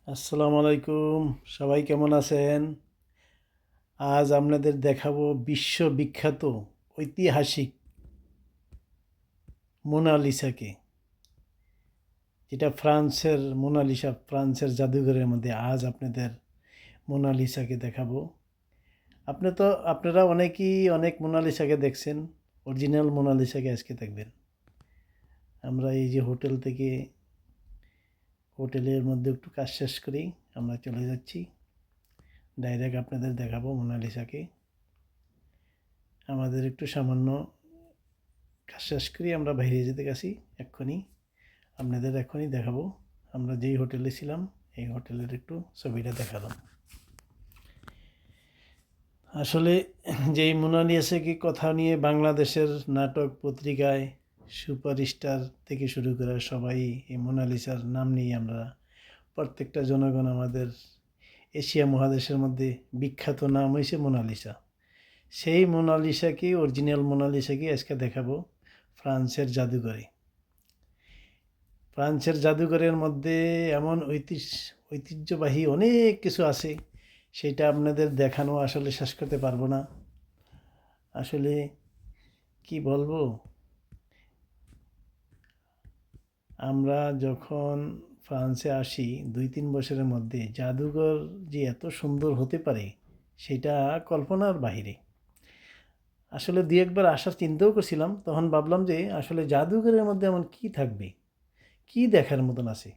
আসসালামু আলাইকুম। সবাই কেমন আছেন? আজ আপনাদের দেখাবো বিশ্ববিখ্যাত ঐতিহাসিক মোনালিসাকে, যেটা ফ্রান্সের জাদুঘরের মধ্যে। আজ আপনাদের মোনালিসাকে দেখাবো। আপনারা অনেকেই অনেক মোনালিসাকে দেখছেন, অরিজিনাল মোনালিসাকে আজকে দেখবেন। আমরা এই যে হোটেলের মধ্যে একটু কাজ শেষ করি, আমরা চলে যাচ্ছি। ডাইরেক্ট আপনাদের দেখাবো মোনালিসাকে। আমাদের একটু সামান্য কাজ শেষ করি, আমরা বাইরে যেতে গেছি। আপনাদের এক্ষুনি দেখাবো। আমরা যেই হোটেলে ছিলাম, এই হোটেলের একটু ছবিটা দেখালাম। আসলে যেই মোনালিসাকে কথা নিয়ে বাংলাদেশের নাটক পত্রিকায় সুপারস্টার থেকে শুরু করে সবাই এই মোনালিসার নাম নিয়ে আমরা প্রত্যেকটা জনগণ, আমাদের এশিয়া মহাদেশের মধ্যে বিখ্যাত নাম হয়েছে মোনালিসা। সেই মোনালিসাকে, অরিজিনাল মোনালিসাকে আজকে দেখাবো ফ্রান্সের জাদুঘরে। ফ্রান্সের জাদুঘরের মধ্যে এমন ঐতিহ্যবাহী অনেক কিছু আছে, সেটা আপনাদের দেখানো আসলে শেষ করতে পারবো না। আসলে কি বলবো, আমরা যখন ফ্রান্সে আসি 2-3 বছরের মধ্যে, জাদুঘর যে এত সুন্দর হতে পারে সেটা কল্পনার বাহিরে। আসলে 2-1 বার আসার চিন্তাও করছিলাম, তখন ভাবলাম যে আসলে জাদুঘরের মধ্যে এমন কি থাকবে, কি দেখার মতন আছে।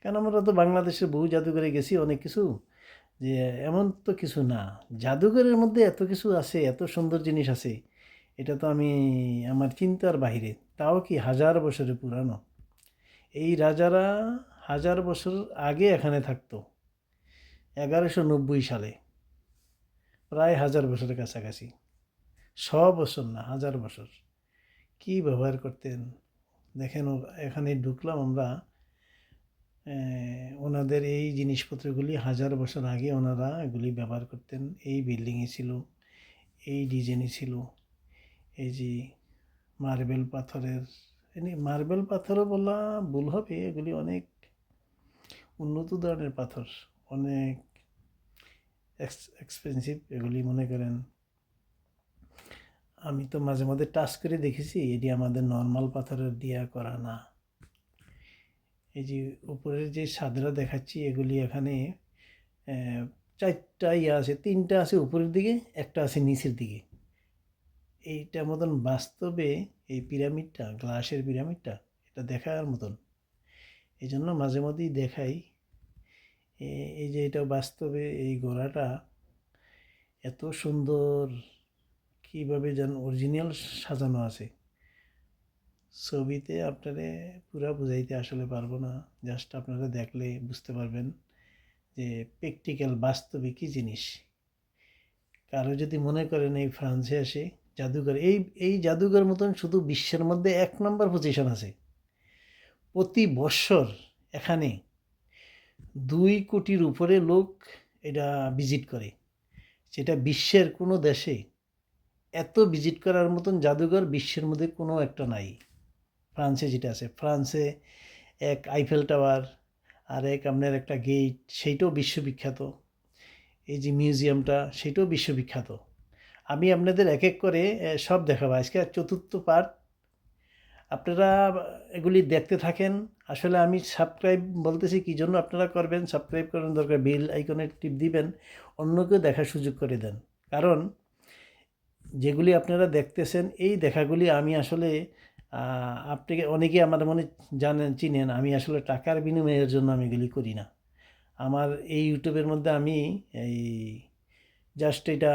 কারণ আমরা তো বাংলাদেশের বহু জাদুঘরে গেছি, অনেক কিছু, যে এমন তো কিছু না। জাদুঘরের মধ্যে এত কিছু আছে, এত সুন্দর জিনিস আছে, এটা তো আমার চিন্তার বাহিরে। তাও কি 1000 বছরের পুরানো। এই রাজারা 1000 বছর আগে এখানে থাকতো, 1190 সালে। প্রায় 1000 বছরের কাছাকাছি। 100 বছর না, 1000 বছর। কি ব্যবহার করতেন দেখেন। এখানে ঢুকলাম আমরা, ওনাদের এই জিনিসপত্রগুলি 1000 বছর আগে ওনারা এগুলি ব্যবহার করতেন। এই বিল্ডিংয়ে ছিল, এই ডিজাইনে ছিল। এই যে মার্বেল পাথরের, মার্বেল পাথরও বলা ভুল হবে, এগুলি অনেক উন্নত ধরনের পাথর, অনেক এক্সপেন্সিভ এগুলি। মনে করেন আমি তো মাঝে মাঝে টাচ করে দেখেছি, এটি আমাদের নর্মাল পাথরের দিয়া করা না। এই যে উপরের যে ছাদরা দেখাচ্ছি, এগুলি এখানে 4টা আছে, 3টা আছে উপরের দিকে, একটা আছে নিচের দিকে। এইটা মতন বাস্তবে এই পিরামিডটা, গ্লাসের পিরামিডটা, এটা দেখার মতন। এই জন্য মাঝে মধ্যেই দেখাই। এই যে এটা বাস্তবে এই গোড়াটা এত সুন্দর, কীভাবে যেন অরিজিনাল সাজানো আছে। ছবিতে আপনারা পুরা বুঝাইতে আসলে পারবো না, জাস্ট আপনারা দেখলে বুঝতে পারবেন যে প্র্যাকটিক্যাল বাস্তবে কী জিনিস। কারো যদি মনে করেন এই ফ্রান্সে আসে জাদুঘর, এই জাদুঘর মতন শুধু বিশ্বের মধ্যে 1 নম্বর পজিশন আছে। প্রতি বছর এখানে 2 কোটির উপরে লোক এটা ভিজিট করে। যেটা বিশ্বের কোনো দেশে এত ভিজিট করার মতন জাদুঘর বিশ্বের মধ্যে কোনো একটা নাই। ফ্রান্সে যেটা আছে, ফ্রান্সে এক আইফেল টাওয়ার, আর এক আপনার একটা গেট, সেইটাও বিশ্ববিখ্যাত। এই যে মিউজিয়ামটা, সেটাও বিশ্ববিখ্যাত। আমি আপনাদের এক এক করে সব দেখাবো। আজকে 4র্থ পার্ট, আপনারা এগুলি দেখতে থাকেন। আসলে আমি সাবস্ক্রাইব বলতেছি কী জন্য আপনারা করবেন, সাবস্ক্রাইব করার দরকার, বেল আইকনে টিপ দিবেন, অন্যকেও দেখার সুযোগ করে দেন। কারণ যেগুলি আপনারা দেখতেছেন, এই দেখাগুলি আমি আসলে আপনাকে অনেকে আমার মনে চিনেন, আমি আসলে টাকার বিনিময়ের জন্য আমি এগুলি করি না। আমার এই ইউটিউবের মধ্যে আমি এই জাস্ট এটা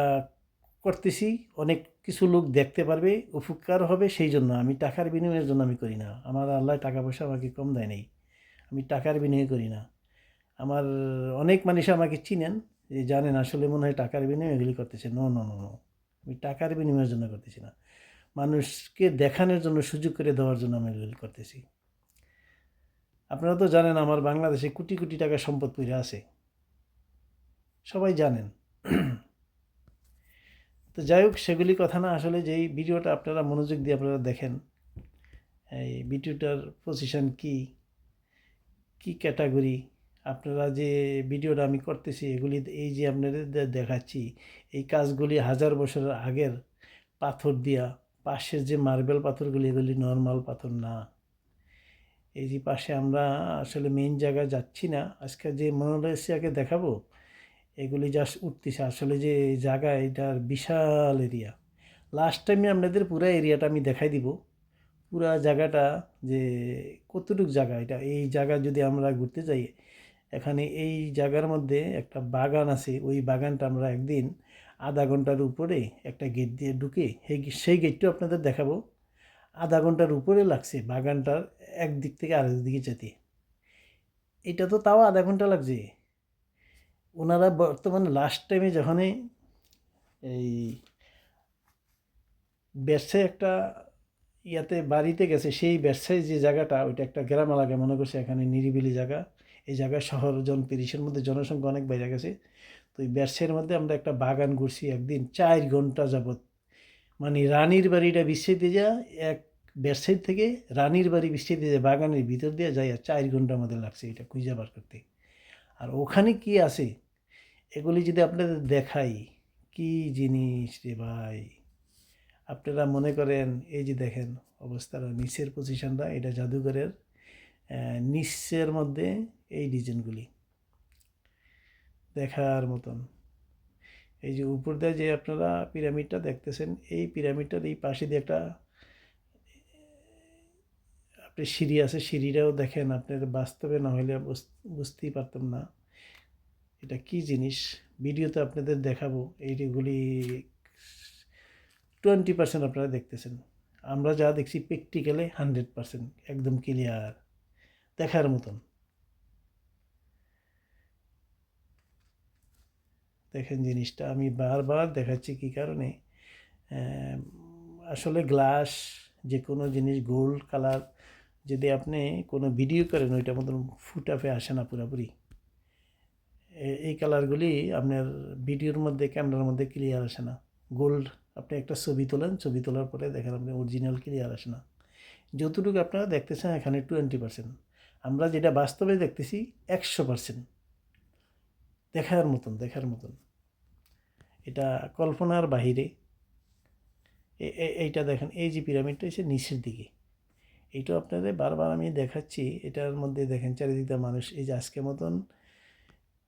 করতেছি, অনেক কিছু লোক দেখতে পারবে, উপকার হবে, সেই জন্য। আমি টাকার বিনিময়ের জন্য আমি করি না। আমার আল্লাহ টাকা পয়সা আমাকে কম দেয় নেই, আমি টাকার বিনিময় করি না। আমার অনেক মানুষ আমাকে চিনেন, যে জানেন আসলে মনে হয় টাকার বিনিময়ে এগুলি করতেছে। নো নো নো নো, আমি টাকার বিনিময়ের জন্য করতেছি না, মানুষকে দেখানোর জন্য, সুযোগ করে দেওয়ার জন্য আমি এগুলি করতেছি। আপনারা তো জানেন আমার বাংলাদেশে কোটি কোটি টাকা সম্পদ পড়ে আছে, সবাই জানেন। তো যাই হোক, সেগুলি কথা না। আসলে যেই ভিডিওটা আপনারা মনোযোগ দিয়ে আপনারা দেখেন, এই ভিডিওটার পজিশন কি, কি ক্যাটাগরি, আপনারা যে ভিডিওটা আমি করতেছি এগুলি এই যে আপনাদের দেখাচ্ছি এই কাজগুলি 1000 বছরের আগের পাথর দিয়া, পাশের যে মার্বেল পাথরগুলি এগুলি নর্মাল পাথর না। এই যে পাশে আমরা আসলে মেইন জায়গায় যাচ্ছি না, আজকে যে মনোলেশিয়াকে দেখাবো এগুলি জাস্ট উঠতেছে। আসলে যে জায়গা এটার বিশাল এরিয়া। লাস্ট টাইমে আপনাদের পুরো এরিয়াটা আমি দেখাই দিব, পুরা জায়গাটা যে কতটুকু জায়গা। এটা এই জায়গা যদি আমরা ঘুরতে যাই, এখানে এই জায়গার মধ্যে একটা বাগান আছে, ওই বাগানটা আমরা একদিন আধা ঘন্টার উপরে একটা গেট দিয়ে ঢুকে সেই গেটটাও আপনাদের দেখাবো। আধা ঘন্টার উপরে লাগছে বাগানটার একদিক থেকে আরেক দিকে যেতে। এটা তো তাও আধা ঘন্টা লাগছে। ওনারা বর্তমানে লাস্ট টাইমে যখন এই ব্যবসায় একটা ইয়াতে বাড়িতে গেছে, সেই ব্যবসায় যে জায়গাটা ওইটা একটা গ্রাম এলাকা মনে করছে, এখানে নিরিবিলি জায়গা। এই জায়গায় শহর পেরিসের মধ্যে জনসংখ্যা অনেক বেড়ে গেছে। তো এই ব্যবসায়ের মধ্যে আমরা একটা বাগান ঘুরছি একদিন 4 ঘন্টা যাবত। মানে রানীর বাড়িটা বিস্তৃতি যা এক ব্যবসায়ী থেকে রানীর বাড়ি বিস্তৃতি যে বাগানের ভিতর দিয়ে যাই 4 ঘন্টার মধ্যে লাগছে এটা খুঁজে বার করতে। আর ওখানে কি আছে এগুলি যদি আপনাদের দেখাই, কি জিনিস রে ভাই। আপনারা মনে করেন এই যে দেখেন অবস্থাটা, নিচের পজিশনটা, এটা জাদুঘরের নিচের মধ্যে এই ডিজাইনগুলি দেখার মতন। এই যে উপর দিয়ে যে আপনারা পিরামিডটা দেখতেছেন, এই পিরামিডটার এই পাশে দিয়ে একটা আপনি সিঁড়ি আছে, সিঁড়িটাও দেখেন। আপনার বাস্তবে না হলে বুঝতেই পারতাম না এটা কি জিনিস। ভিডিওতে আপনাদের দেখাবো এইগুলি 20% আপনারা দেখতেছেন। আমরা যা দেখছি প্র্যাকটিক্যালে 100% একদম ক্লিয়ার, দেখার মতন। দেখেন জিনিসটা আমি বারবার দেখাচ্ছি কি কারণে। আসলে গ্লাস যে কোনো জিনিস গোল্ড কালার যদি আপনি কোনো ভিডিও করেন ওইটার মতন ফুটাফে আসে না পুরোপুরি। এই কালারগুলি আপনার ভিডিওর মধ্যে ক্যামেরার মধ্যে ক্লিয়ার আসে না। গোল্ড আপনি একটা ছবি তোলেন, ছবি তোলার পরে দেখেন আপনি অরিজিনাল ক্লিয়ার আসে না। যতটুকু আপনারা দেখতেছেন এখানে 20%, আমরা যেটা বাস্তবে দেখতেছি 100%। দেখার মতন, দেখার মতন। এটা কল্পনার বাহিরে। এইটা দেখেন, এই যে পিরামিডটা হচ্ছে নিচের দিকে, এইটাও আপনাদের বারবার আমি দেখাচ্ছি। এটার মধ্যে দেখেন চারিদিকে মানুষ। এই যে আজকের মতন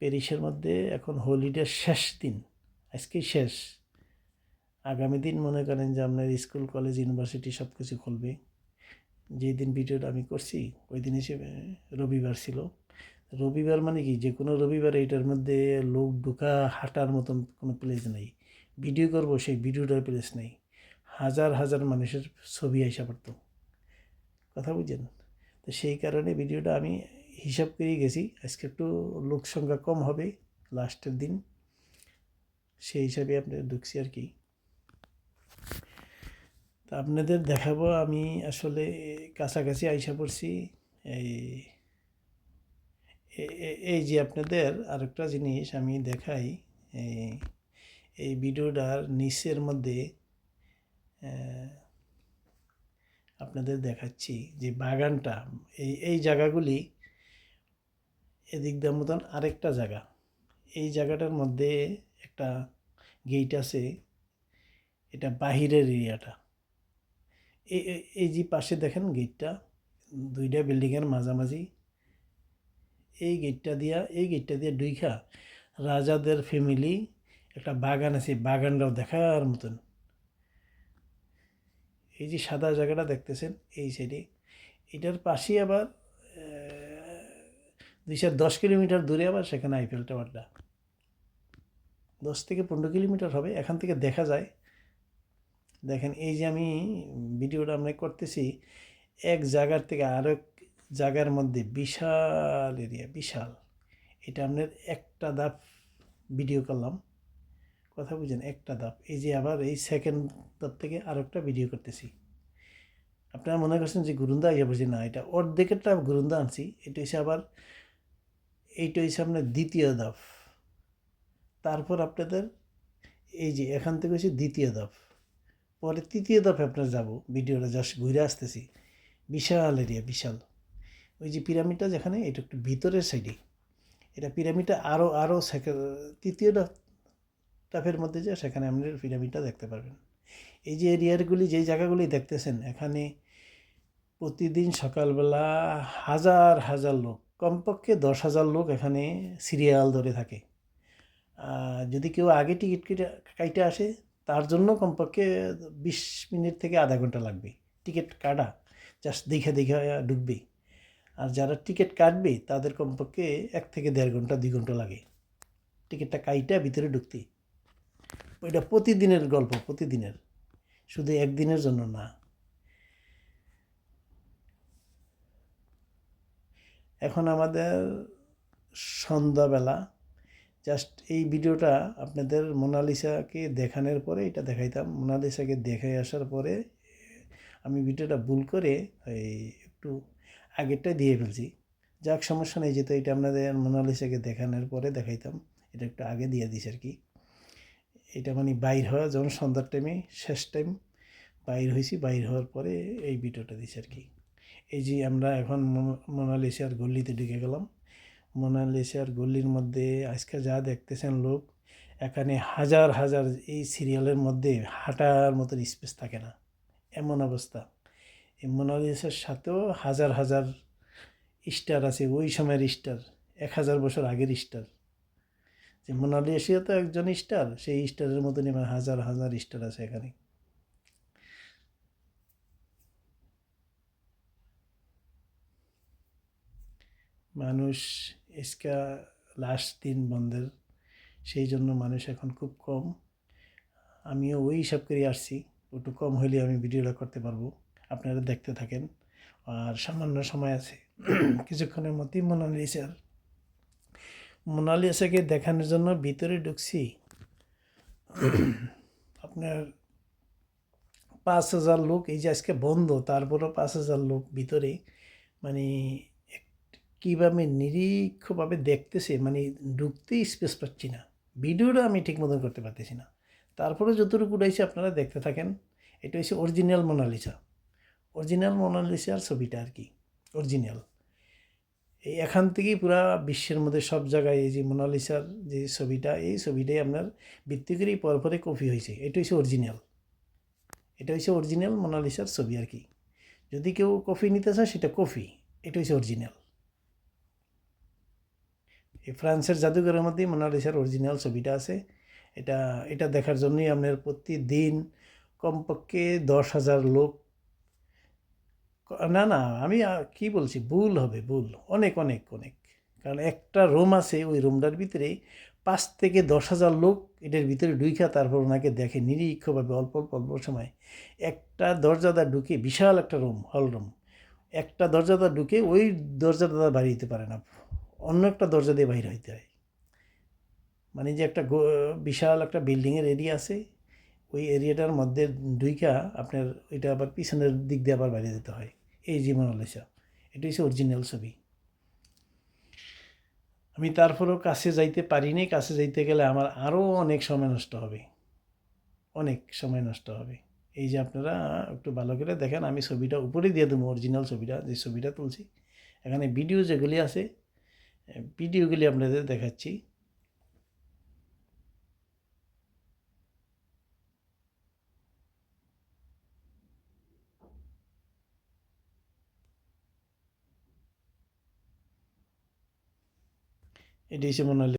প্যারিসের মধ্যে এখন হোলিডের শেষ দিন, আজকেই শেষ। আগামী দিন মনে করেন যে আপনার স্কুল কলেজ ইউনিভার্সিটি সব কিছু খুলবে। যেই দিন ভিডিওটা আমি করছি ওই দিন হিসেবে রবিবার ছিল। রবিবার মানে কি, যে কোনো রবিবার এইটার মধ্যে লোক ঢোকা হাঁটার মতন কোনো প্লেস নেই। ভিডিও করব সেই ভিডিওটার প্লেস নেই। হাজার হাজার মানুষের ছবি আইসা পড়তো, কথা বুঝছেন। তো সেই কারণে ভিডিওটা আমি হিসাব করেই গেছি, আজকে একটু লোক সংখ্যা কম হবে লাস্টের দিন, সেই হিসাবে আপনাদের ঢুকছি আর কি। তা আপনাদের দেখাবো আমি আসলে কাছাকাছি আইসা পড়ছি। এই এই যে আপনাদের আরেকটা জিনিস আমি দেখাই। এই ভিডিওটার নিচের মধ্যে আপনাদের দেখাচ্ছি যে বাগানটা, এই জায়গাগুলি এদিক দিয়ে মতন আরেকটা জায়গা। এই জায়গাটার মধ্যে একটা গেট আছে, এটা বাহিরের এরিয়াটা। এই যে পাশে দেখেন গেটটা, দুইটা বিল্ডিংয়ের মাঝামাঝি এই গেটটা দিয়ে ঢুইকা রাজাদের ফ্যামিলি একটা বাগান আছে, বাগানটাও দেখার মতন। এই যে সাদা জায়গাটা দেখতেছেন এই সাইডে, এটার পাশেই আবার 210 কিলোমিটার দূরে আবার সেখানে আইফেল টাওয়ারটা। 10 থেকে 15 কিলোমিটার হবে এখান থেকে দেখা যায়। দেখেন এই যে আমি ভিডিওটা আমরা করতেছি, এক জায়গার থেকে আরেক জায়গার মধ্যে বিশাল এরিয়া, বিশাল। এটা আপনার একটা ধাপ ভিডিও করলাম, কথা বুঝেন, একটা ধাপ। এই যে আবার এই সেকেন্ড ধাপ থেকে আরেকটা ভিডিও করতেছি। আপনারা মনে করছেন যে গুরুন্দা আইয়া বলছি, না, এটা অর্ধেকেরটা গুরুন্দা আনছি। এটা হচ্ছে আবার এইটা হচ্ছে আপনার দ্বিতীয় ধাপ। তারপর আপনাদের এই যে এখান থেকে হচ্ছে দ্বিতীয় ধাপ, পরে তৃতীয় ধাপে আপনার যাব। ভিডিওটা জাস্ট ঘুরে আসতেছি, বিশাল এরিয়া, বিশাল। ওই যে পিরামিডটা যেখানে, এটা একটু ভিতরের সাইডে। এটা পিরামিডটা আরও তৃতীয় ধাপের মধ্যে যায়, সেখানে আপনি পিরামিডটা দেখতে পারবেন। এই যে এরিয়াগুলি, যেই জায়গাগুলি দেখতেছেন, এখানে প্রতিদিন সকালবেলা হাজার হাজার লোক, কমপক্ষে 10,000 লোক এখানে সিরিয়াল ধরে থাকে। যদি কেউ আগে টিকিট কাইটে আসে, তার জন্য কমপক্ষে 20 মিনিট থেকে আধা ঘন্টা লাগবে টিকিট কাটা, জাস্ট দেখে ঢুকবে। আর যারা টিকিট কাটবে তাদের কমপক্ষে 1 থেকে 1.5 ঘন্টা 2 ঘন্টা লাগে টিকিটটা কাইটা ভিতরে ঢুকতে। ওইটা প্রতিদিনের গল্প, প্রতিদিনের, শুধু একদিনের জন্য না। এখন আমাদের সন্ধ্যাবেলা। জাস্ট এই ভিডিওটা আপনাদের মোনালিসাকে দেখানোর পরে এটা দেখাইতাম। মোনালিসাকে দেখাই আসার পরে আমি ভিডিওটা ভুল করে একটু আগেরটা দিয়ে ফেলছি। যাক, সমস্যা নেই, যেহেতু এটা আপনাদের মোনালিসাকে দেখানোর পরে দেখাইতাম, এটা একটু আগে দিয়ে দিস আর কি। এটা মানে বাইর হওয়া, যখন সন্ধ্যার টাইমে শেষ টাইম বাইর হয়েছি, বাইর হওয়ার পরে এই ভিডিওটা দিছি আর কি। এই যে আমরা এখন মোনালিসার গল্লিতে ঢুকে গেলাম। মোনালিসার গল্লির মধ্যে আজকে যা দেখতেছেন লোক, এখানে হাজার হাজার, এই সিরিয়ালের মধ্যে হাঁটার মতো স্পেস থাকে না, এমন অবস্থা। এই মোনালিসার সাথেও হাজার হাজার স্টার আছে, ওই সময়ের স্টার, 1000 বছর আগের স্টার। যে মোনালিসা তো একজন স্টার, সেই স্টারের মতনই হাজার হাজার স্টার আছে এখানে। মানুষ ইসকা লাস্ট দিন বন্ধের, সেই জন্য মানুষ এখন খুব কম। আমিও ওই হিসাব করে আসছি, একটু কম হলে আমি ভিডিওটা করতে পারবো। আপনারা দেখতে থাকেন, আর সামান্য সময় আছে, কিছুক্ষণের মধ্যেই মোনালিসাকে দেখানোর জন্য ভিতরে ঢুকছি। আপনার 5,000 লোক, এই যে আজকে বন্ধ, তারপরও 5,000 লোক ভিতরে, মানে কীভাবে নিরীক্ষভাবে দেখতেছে, মানে ঢুকতেই স্পেস পাচ্ছি না, ভিডিওটা আমি ঠিক মতন করতে পারতেছি না। তারপরে যতটুকু উঠাইছি আপনারা দেখতে থাকেন। এটা হচ্ছে অরিজিনাল মোনালিসা, অরিজিনাল মোনালিসার ছবিটা আর কি, অরিজিনাল। এই এখান থেকেই পুরা বিশ্বের মধ্যে সব জায়গায় এই যে মোনালিসার যে ছবিটা, এই ছবিটাই আপনার ভিত্তি করেই পরপরে কপি হয়েছে। এটা হচ্ছে অরিজিনাল, এটা হচ্ছে অরিজিনাল মোনালিসার ছবি আর কি। যদি কেউ কপি নিতে চায় সেটা কপি, এটা হচ্ছে অরিজিনাল। এই ফ্রান্সের জাদুঘরের মধ্যেই মোনালিসার অরিজিনাল ছবিটা আছে। এটা এটা দেখার জন্যই আপনার প্রতিদিন কমপক্ষে 10,000 লোক, না না, আমি কি বলছি, ভুল হবে, ভুল, অনেক অনেক অনেক। কারণ একটা রুম আছে, ওই রুমটার ভিতরে 5 থেকে 10,000 লোক এটার ভিতরে ঢুইখা তারপর ওনাকে দেখে নিরীক্ষভাবে, অল্প অল্প অল্প সময়। একটা দরজাটা ঢুকে, বিশাল একটা রুম, হল রুম, একটা দরজাটা ঢুকে ওই দরজাটা বাড়ি দিতে পারে না, অন্য একটা দরজা দিয়ে বাইরে হইতে হয়। মানে যে একটা বিশাল একটা বিল্ডিংয়ের এরিয়া আছে, ওই এরিয়াটার মধ্যে ঢুইকা আপনার ওইটা আবার পিছনের দিক দিয়ে আবার বাইরে দিতে হয়। এই যে মোনালিসা, এটা হচ্ছে অরিজিনাল ছবি। আমি তারপরেও কাছে যাইতে পারিনি, কাছে যাইতে গেলে আমার আরও অনেক সময় নষ্ট হবে, অনেক সময় নষ্ট হবে। এই যে আপনারা একটু ভালো করে দেখেন, আমি ছবিটা উপরে দিয়ে দেবো, অরিজিনাল ছবিটা, যে ছবিটা তুলছি। এখানে ভিডিও যেগুলি আছে, ভিডিওগুলি আপনাদের দেখাচ্ছি। এটি হচ্ছে মোনালিসা।